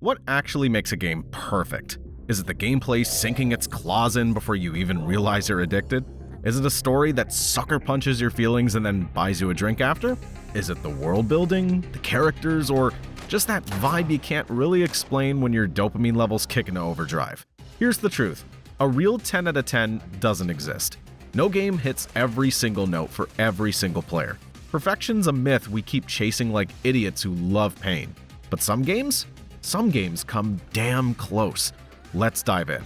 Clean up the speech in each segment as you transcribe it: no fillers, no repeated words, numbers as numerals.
What actually makes a game perfect? Is it the gameplay sinking its claws in before you even realize you're addicted? Is it a story that sucker punches your feelings and then buys you a drink after? Is it the world building, the characters, or just that vibe you can't really explain when your dopamine levels kick into overdrive? Here's the truth. A real 10 out of 10 doesn't exist. No game hits every single note for every single player. Perfection's a myth we keep chasing like idiots who love pain. But some games come damn close. Let's dive in.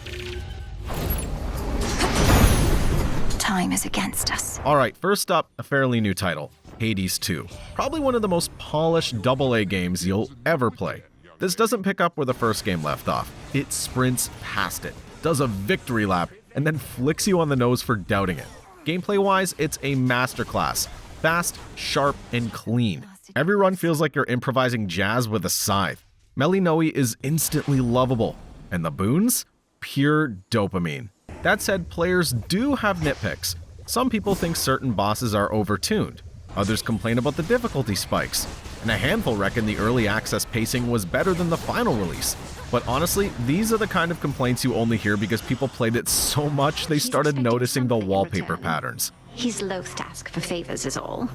Time is against us. Alright, first up, a fairly new title, Hades 2. Probably one of the most polished AA games you'll ever play. This doesn't pick up where the first game left off. It sprints past it, does a victory lap, and then flicks you on the nose for doubting it. Gameplay-wise, it's a masterclass. Fast, sharp, and clean. Every run feels like you're improvising jazz with a scythe. Melinoe is instantly lovable. And the boons? Pure dopamine. That said, players do have nitpicks. Some people think certain bosses are overtuned. Others complain about the difficulty spikes. And a handful reckon the early access pacing was better than the final release. But honestly, these are the kind of complaints you only hear because people played it so much they started noticing the wallpaper patterns. He's loath to ask for favors is all.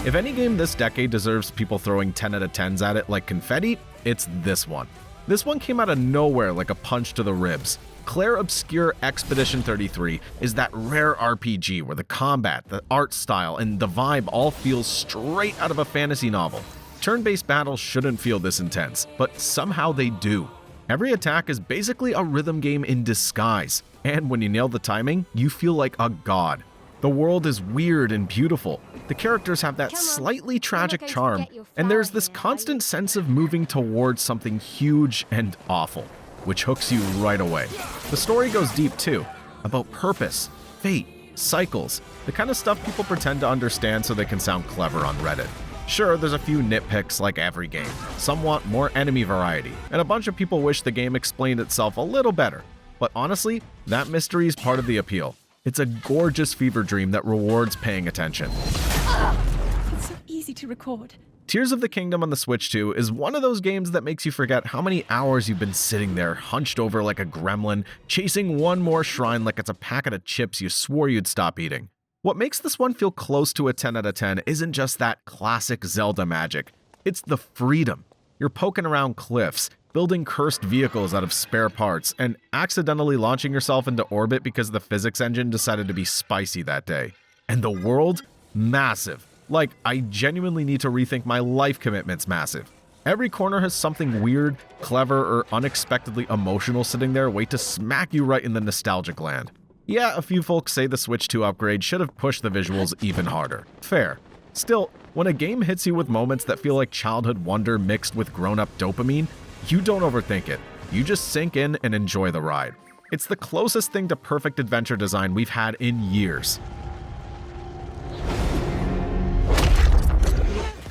If any game this decade deserves people throwing 10 out of 10s at it like confetti, it's this one. This one came out of nowhere like a punch to the ribs. Clair Obscur Expedition 33 is that rare RPG where the combat, the art style, and the vibe all feel straight out of a fantasy novel. Turn-based battles shouldn't feel this intense, but somehow they do. Every attack is basically a rhythm game in disguise, and when you nail the timing, you feel like a god. The world is weird and beautiful. The characters have that slightly tragic charm, and there's this constant sense of moving towards something huge and awful, which hooks you right away. The story goes deep too, about purpose, fate, cycles, the kind of stuff people pretend to understand so they can sound clever on Reddit. Sure, there's a few nitpicks like every game. Some want more enemy variety, and a bunch of people wish the game explained itself a little better. But honestly, that mystery is part of the appeal. It's a gorgeous fever dream that rewards paying attention. It's so easy to record. Tears of the Kingdom on the Switch 2 is one of those games that makes you forget how many hours you've been sitting there, hunched over like a gremlin, chasing one more shrine like it's a packet of chips you swore you'd stop eating. What makes this one feel close to a 10 out of 10 isn't just that classic Zelda magic. It's the freedom. You're poking around cliffs, building cursed vehicles out of spare parts, and accidentally launching yourself into orbit because the physics engine decided to be spicy that day. And the world? Massive. Like, I genuinely need to rethink my life commitments massive. Every corner has something weird, clever, or unexpectedly emotional sitting there wait to smack you right in the nostalgic land. Yeah, a few folks say the Switch 2 upgrade should have pushed the visuals even harder. Fair. Still, when a game hits you with moments that feel like childhood wonder mixed with grown-up dopamine, you don't overthink it. You just sink in and enjoy the ride. It's the closest thing to perfect adventure design we've had in years.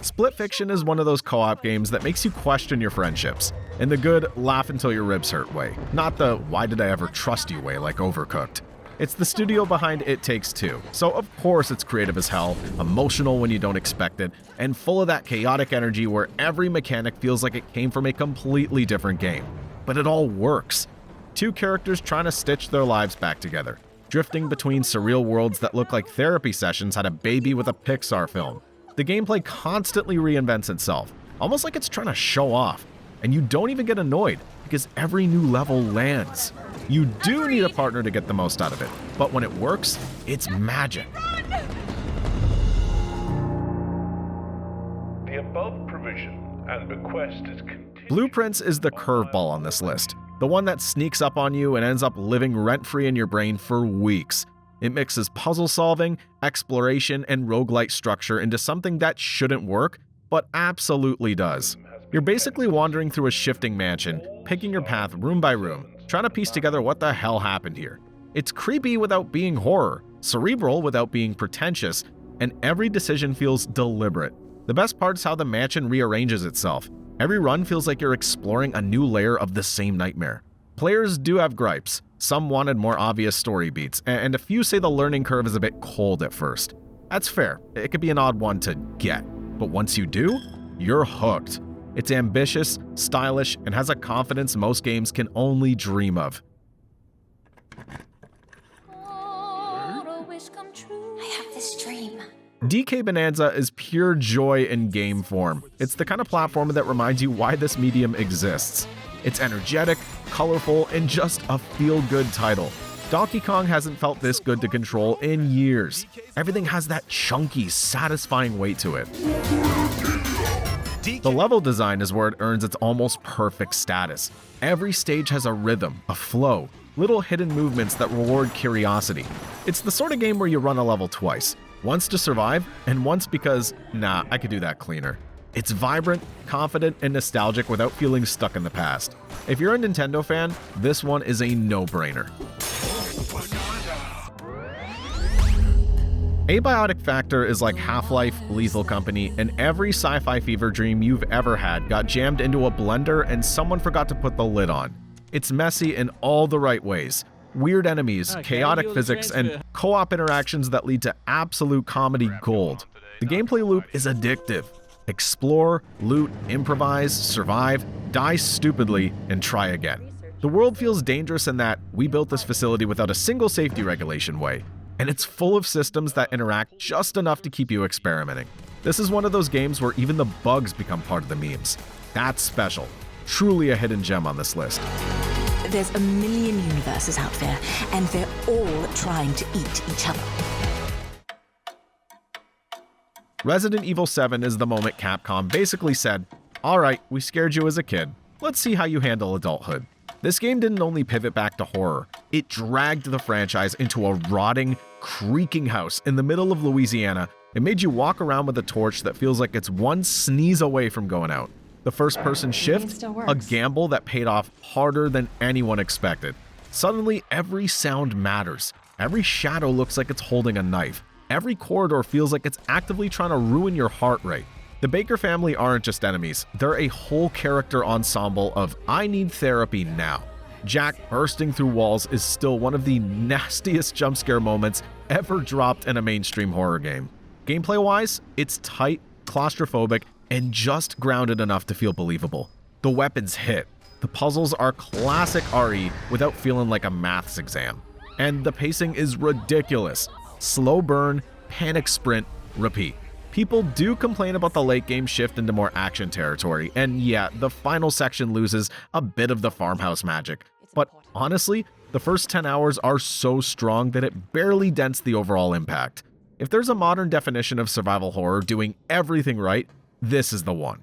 Split Fiction is one of those co-op games that makes you question your friendships. In the good, laugh until your ribs hurt way. Not the why did I ever trust you way like Overcooked. It's the studio behind It Takes Two, so of course it's creative as hell, emotional when you don't expect it, and full of that chaotic energy where every mechanic feels like it came from a completely different game. But it all works. Two characters trying to stitch their lives back together, drifting between surreal worlds that look like therapy sessions had a baby with a Pixar film. The gameplay constantly reinvents itself, almost like it's trying to show off, and you don't even get annoyed because every new level lands. You do need a partner to get the most out of it, but when it works, it's magic. The above provision and bequest is contingent. Blueprints is the curveball on this list, the one that sneaks up on you and ends up living rent-free in your brain for weeks. It mixes puzzle solving, exploration, and roguelite structure into something that shouldn't work, but absolutely does. You're basically wandering through a shifting mansion, picking your path room by room, trying to piece together what the hell happened here. It's creepy without being horror, cerebral without being pretentious, and every decision feels deliberate. The best part is how the mansion rearranges itself. Every run feels like you're exploring a new layer of the same nightmare. Players do have gripes. Some wanted more obvious story beats, and a few say the learning curve is a bit cold at first. That's fair, it could be an odd one to get, but once you do, you're hooked. It's ambitious, stylish, and has a confidence most games can only dream of. I have this dream. DK Bananza is pure joy in game form. It's the kind of platformer that reminds you why this medium exists. It's energetic, colorful, and just a feel-good title. Donkey Kong hasn't felt this good to control in years. Everything has that chunky, satisfying weight to it. The level design is where it earns its almost perfect status. Every stage has a rhythm, a flow, little hidden movements that reward curiosity. It's the sort of game where you run a level twice. Once to survive, and once because, nah, I could do that cleaner. It's vibrant, confident, and nostalgic without feeling stuck in the past. If you're a Nintendo fan, this one is a no-brainer. Abiotic Factor is like Half-Life, Lethal Company, and every sci-fi fever dream you've ever had got jammed into a blender and someone forgot to put the lid on. It's messy in all the right ways. Weird enemies, chaotic physics, and co-op interactions that lead to absolute comedy gold. The gameplay loop is addictive. Explore, loot, improvise, survive, die stupidly, and try again. The world feels dangerous in that we built this facility without a single safety regulation way, and it's full of systems that interact just enough to keep you experimenting. This is one of those games where even the bugs become part of the memes. That's special. Truly a hidden gem on this list. There's a million universes out there, and they're all trying to eat each other. Resident Evil 7 is the moment Capcom basically said, "Alright, we scared you as a kid. Let's see how you handle adulthood." This game didn't only pivot back to horror, it dragged the franchise into a rotting, creaking house in the middle of Louisiana. It made you walk around with a torch that feels like it's one sneeze away from going out. The first-person shift, a gamble that paid off harder than anyone expected. Suddenly, every sound matters. Every shadow looks like it's holding a knife. Every corridor feels like it's actively trying to ruin your heart rate. The Baker family aren't just enemies. They're a whole character ensemble of I need therapy now. Jack bursting through walls is still one of the nastiest jump scare moments ever dropped in a mainstream horror game. Gameplay-wise, it's tight, claustrophobic, and just grounded enough to feel believable. The weapons hit. The puzzles are classic RE without feeling like a maths exam. And the pacing is ridiculous. Slow burn, panic sprint, repeat. People do complain about the late game shift into more action territory, and yeah, the final section loses a bit of the farmhouse magic. But honestly, the first 10 hours are so strong that it barely dents the overall impact. If there's a modern definition of survival horror doing everything right, this is the one.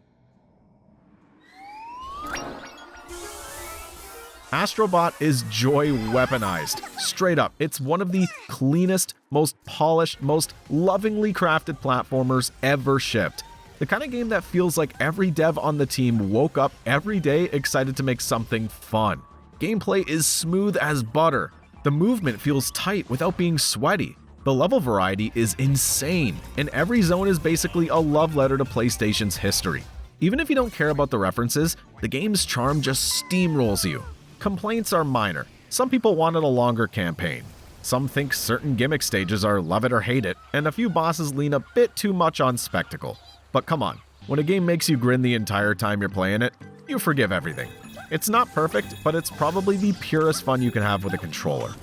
Astro Bot is joy weaponized. Straight up, it's one of the cleanest, most polished, most lovingly crafted platformers ever shipped. The kind of game that feels like every dev on the team woke up every day excited to make something fun. Gameplay is smooth as butter. The movement feels tight without being sweaty. The level variety is insane, and every zone is basically a love letter to PlayStation's history. Even if you don't care about the references, the game's charm just steamrolls you. Complaints are minor. Some people wanted a longer campaign. Some think certain gimmick stages are love it or hate it, and a few bosses lean a bit too much on spectacle. But come on, when a game makes you grin the entire time you're playing it, you forgive everything. It's not perfect, but it's probably the purest fun you can have with a controller.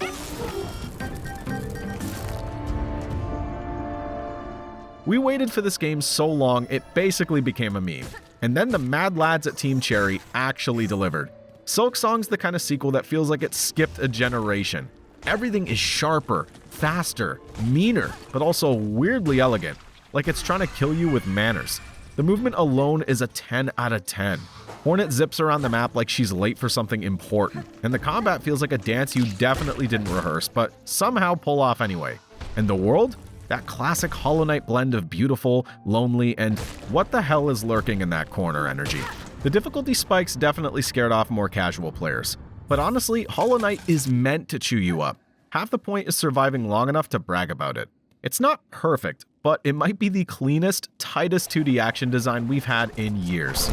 We waited for this game so long it basically became a meme. And then the mad lads at Team Cherry actually delivered. Silksong's the kind of sequel that feels like it skipped a generation. Everything is sharper, faster, meaner, but also weirdly elegant, like it's trying to kill you with manners. The movement alone is a 10 out of 10. Hornet zips around the map like she's late for something important, and the combat feels like a dance you definitely didn't rehearse, but somehow pull off anyway. And the world? That classic Hollow Knight blend of beautiful, lonely, and what the hell is lurking in that corner energy. The difficulty spikes definitely scared off more casual players. But honestly, Hollow Knight is meant to chew you up. Half the point is surviving long enough to brag about it. It's not perfect, but it might be the cleanest, tightest 2D action design we've had in years.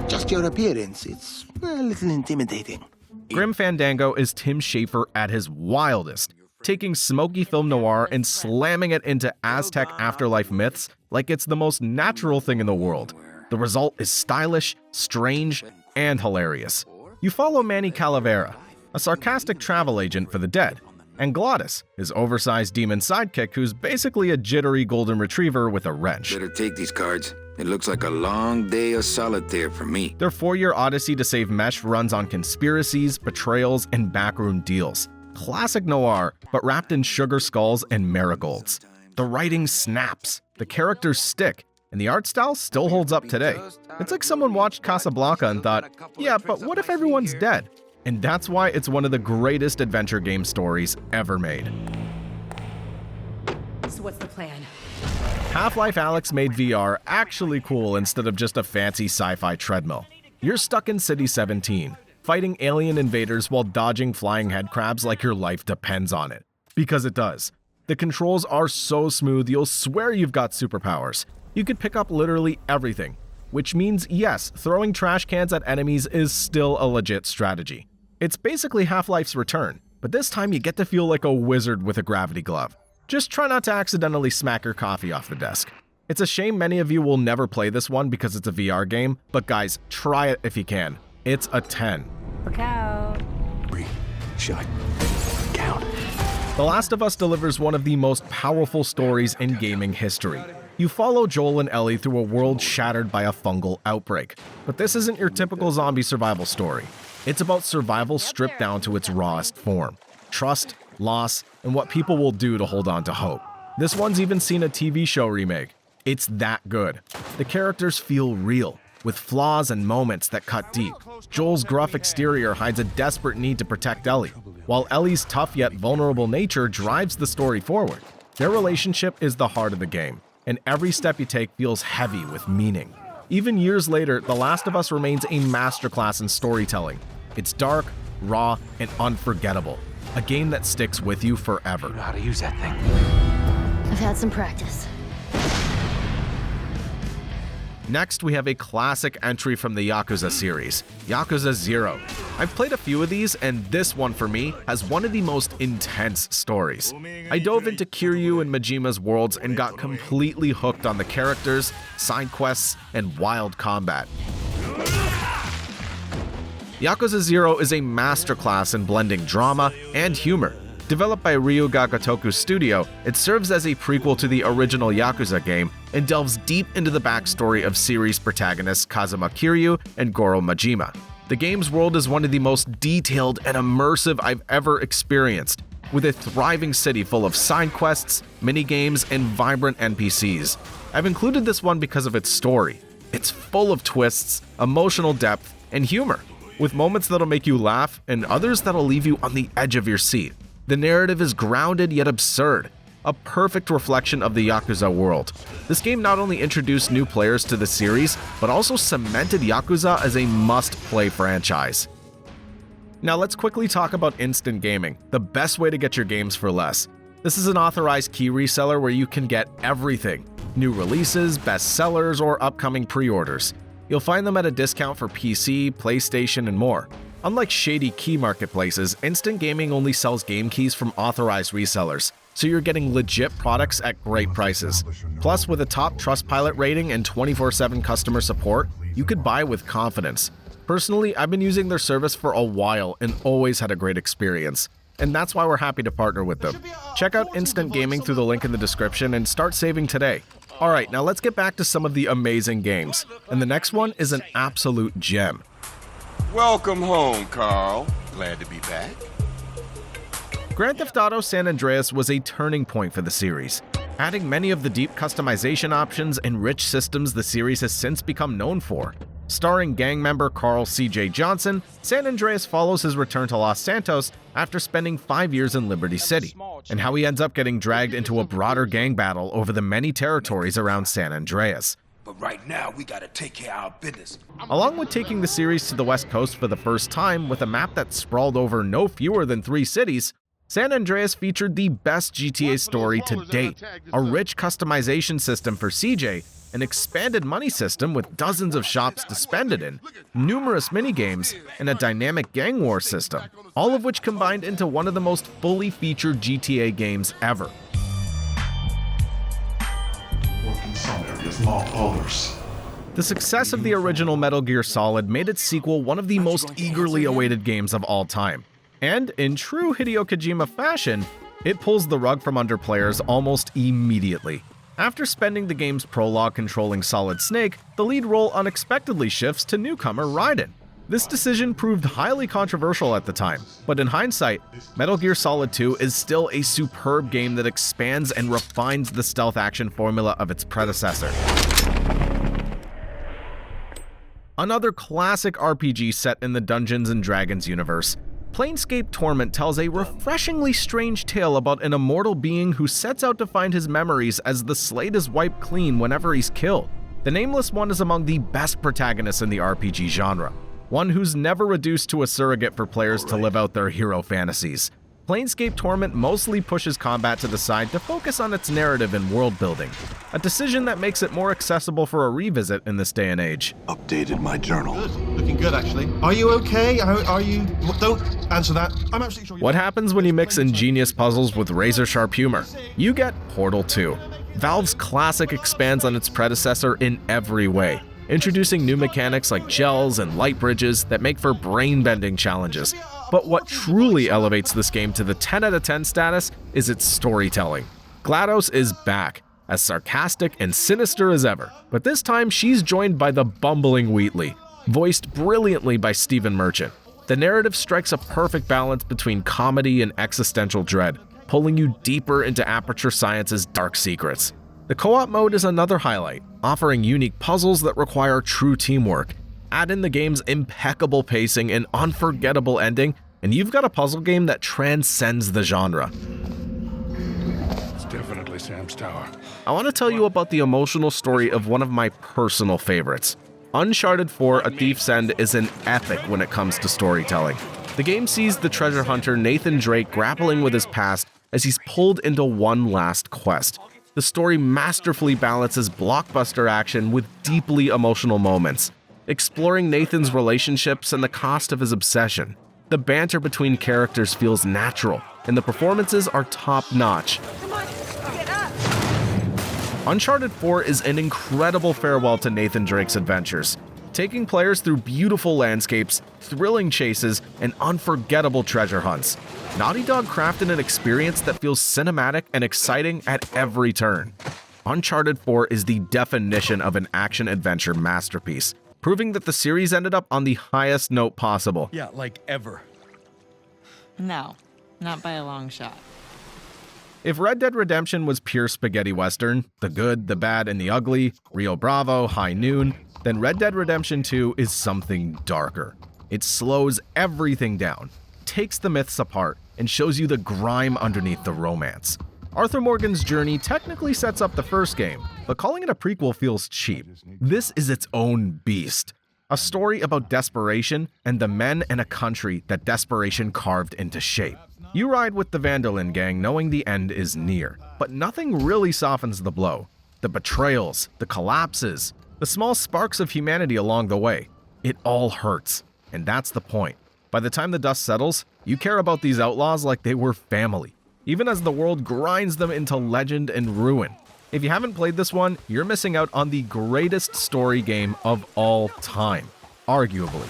Just your appearance, it's a little intimidating. Grim Fandango is Tim Schafer at his wildest. taking smoky film noir and slamming it into Aztec afterlife myths like it's the most natural thing in the world. The result is stylish, strange, and hilarious. You follow Manny Calavera, a sarcastic travel agent for the dead, and Glottis, his oversized demon sidekick who's basically a jittery golden retriever with a wrench. Better take these cards. It looks like a long day of solitaire for me. Their 4-year odyssey to save Mesh runs on conspiracies, betrayals, and backroom deals. Classic noir, but wrapped in sugar skulls and marigolds. The writing snaps, the characters stick, and the art style still holds up today. It's like someone watched Casablanca and thought, yeah, but what if everyone's dead? And that's why it's one of the greatest adventure game stories ever made. So what's the plan? Half-Life Alyx made VR actually cool instead of just a fancy sci-fi treadmill. You're stuck in City 17, fighting alien invaders while dodging flying headcrabs like your life depends on it. Because it does. The controls are so smooth you'll swear you've got superpowers. You could pick up literally everything, which means yes, throwing trash cans at enemies is still a legit strategy. It's basically Half-Life's return, but this time you get to feel like a wizard with a gravity glove. Just try not to accidentally smack your coffee off the desk. It's a shame many of you will never play this one because it's a VR game, but guys, try it if you can. It's a 10. Look out. Breathe. Shut. Count. The Last of Us delivers one of the most powerful stories in gaming history. You follow Joel and Ellie through a world shattered by a fungal outbreak. But this isn't your typical zombie survival story. It's about survival stripped down to its rawest form. Trust, loss, and what people will do to hold on to hope. This one's even seen a TV show remake. It's that good. The characters feel real, with flaws and moments that cut deep. Joel's gruff exterior hides a desperate need to protect Ellie, while Ellie's tough yet vulnerable nature drives the story forward. Their relationship is the heart of the game, and every step you take feels heavy with meaning. Even years later, The Last of Us remains a masterclass in storytelling. It's dark, raw, and unforgettable. A game that sticks with you forever. You know how to use that thing. I've had some practice. Next, we have a classic entry from the Yakuza series, Yakuza 0. I've played a few of these, and this one for me has one of the most intense stories. I dove into Kiryu and Majima's worlds and got completely hooked on the characters, side quests, and wild combat. Yakuza 0 is a masterclass in blending drama and humor. Developed by Ryuga Gotoku Studio, it serves as a prequel to the original Yakuza game and delves deep into the backstory of series protagonists Kazuma Kiryu and Goro Majima. The game's world is one of the most detailed and immersive I've ever experienced, with a thriving city full of side quests, minigames, and vibrant NPCs. I've included this one because of its story. It's full of twists, emotional depth, and humor, with moments that'll make you laugh and others that'll leave you on the edge of your seat. The narrative is grounded yet absurd, a perfect reflection of the Yakuza world. This game not only introduced new players to the series, but also cemented Yakuza as a must-play franchise. Now let's quickly talk about instant gaming, the best way to get your games for less. This is an authorized key reseller where you can get everything: new releases, bestsellers, or upcoming pre-orders. You'll find them at a discount for PC, PlayStation, and more. Unlike shady key marketplaces, instant gaming only sells game keys from authorized resellers, so you're getting legit products at great prices. Plus, with a top Trustpilot rating and 24/7 customer support, you could buy with confidence. Personally, I've been using their service for a while and always had a great experience, and that's why we're happy to partner with them. Check out Instant Gaming through the link in the description and start saving today. Alright, now let's get back to some of the amazing games, and the next one is an absolute gem. Welcome home, Carl. Glad to be back. Grand Theft Auto San Andreas was a turning point for the series, adding many of the deep customization options and rich systems the series has since become known for. Starring gang member Carl C.J. Johnson, San Andreas follows his return to Los Santos after spending 5 years in Liberty City, and how he ends up getting dragged into a broader gang battle over the many territories around San Andreas. But right now, we gotta take care of our business. Along with taking the series to the West Coast for the first time with a map that sprawled over no fewer than 3 cities, San Andreas featured the best GTA story to date, a rich customization system for CJ an expanded money system with dozens of shops to spend it in, numerous minigames, and a dynamic gang war system, all of which combined into one of the most fully featured GTA games ever. Working some areas, not others. The success of the original Metal Gear Solid made its sequel one of the most eagerly awaited games of all time. And in true Hideo Kojima fashion, it pulls the rug from under players almost immediately. After spending the game's prologue controlling Solid Snake, the lead role unexpectedly shifts to newcomer Raiden. This decision proved highly controversial at the time, but in hindsight, Metal Gear Solid 2 is still a superb game that expands and refines the stealth action formula of its predecessor. Another classic RPG set in the Dungeons & Dragons universe, Planescape Torment tells a refreshingly strange tale about an immortal being who sets out to find his memories as the slate is wiped clean whenever he's killed. The Nameless One is among the best protagonists in the RPG genre, one who's never reduced to a surrogate for players to live out their hero fantasies. Planescape Torment mostly pushes combat to the side to focus on its narrative and world building, a decision that makes it more accessible for a revisit in this day and age. Updated my journal. Good. Looking good, actually. Are you okay? Are you... Don't answer that. I'm absolutely sure What happens when you mix ingenious puzzles with razor-sharp humor? You get Portal 2. Valve's classic expands on its predecessor in every way, introducing new mechanics like gels and light bridges that make for brain-bending challenges. But what truly elevates this game to the 10 out of 10 status is its storytelling. GLaDOS is back, as sarcastic and sinister as ever, but this time she's joined by the bumbling Wheatley, voiced brilliantly by Stephen Merchant. The narrative strikes a perfect balance between comedy and existential dread, pulling you deeper into Aperture Science's dark secrets. The co-op mode is another highlight, offering unique puzzles that require true teamwork. Add in the game's impeccable pacing and unforgettable ending, and you've got a puzzle game that transcends the genre. It's definitely Sam's tower. I want to tell you about the emotional story of one of my personal favorites. Uncharted 4: A Thief's End is an epic when it comes to storytelling. The game sees the treasure hunter Nathan Drake grappling with his past as he's pulled into one last quest. The story masterfully balances blockbuster action with deeply emotional moments, exploring Nathan's relationships and the cost of his obsession. The banter between characters feels natural, and the performances are top-notch. Uncharted 4 is an incredible farewell to Nathan Drake's adventures, taking players through beautiful landscapes, thrilling chases, and unforgettable treasure hunts. Naughty Dog crafted an experience that feels cinematic and exciting at every turn. Uncharted 4 is the definition of an action-adventure masterpiece, proving that the series ended up on the highest note possible. Yeah, like ever. No, not by a long shot. If Red Dead Redemption was pure spaghetti western, the good, the bad, and the ugly, Rio Bravo, High Noon, then Red Dead Redemption 2 is something darker. It slows everything down, takes the myths apart, and shows you the grime underneath the romance. Arthur Morgan's journey technically sets up the first game, but calling it a prequel feels cheap. This is its own beast. A story about desperation and the men and a country that desperation carved into shape. You ride with the Van der Linde gang knowing the end is near, but nothing really softens the blow. The betrayals, the collapses, the small sparks of humanity along the way. It all hurts, and that's the point. By the time the dust settles, you care about these outlaws like they were family, even as the world grinds them into legend and ruin. If you haven't played this one, you're missing out on the greatest story game of all time, arguably.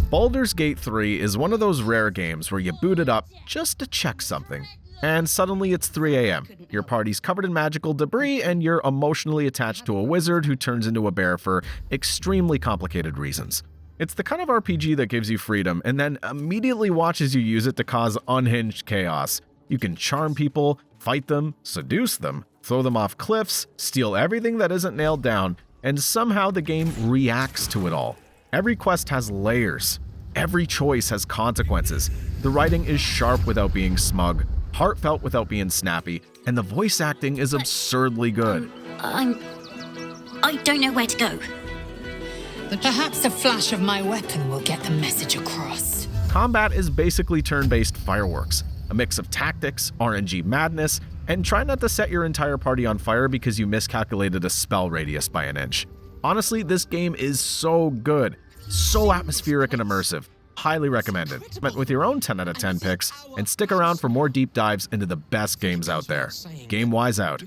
Baldur's Gate 3 is one of those rare games where you boot it up just to check something, and suddenly it's 3 a.m. Your party's covered in magical debris, and you're emotionally attached to a wizard who turns into a bear for extremely complicated reasons. It's the kind of RPG that gives you freedom and then immediately watches you use it to cause unhinged chaos. You can charm people, fight them, seduce them, throw them off cliffs, steal everything that isn't nailed down, and somehow the game reacts to it all. Every quest has layers. Every choice has consequences. The writing is sharp without being smug, heartfelt without being snappy, and the voice acting is absurdly good. I don't know where to go. Perhaps a flash of my weapon will get the message across. Combat is basically turn-based fireworks, a mix of tactics, RNG madness, And try not to set your entire party on fire because you miscalculated a spell radius by an inch. Honestly, this game is so good, so atmospheric and immersive. Highly recommended. But with your own 10 out of 10 picks, and stick around for more deep dives into the best games out there. GameWise out.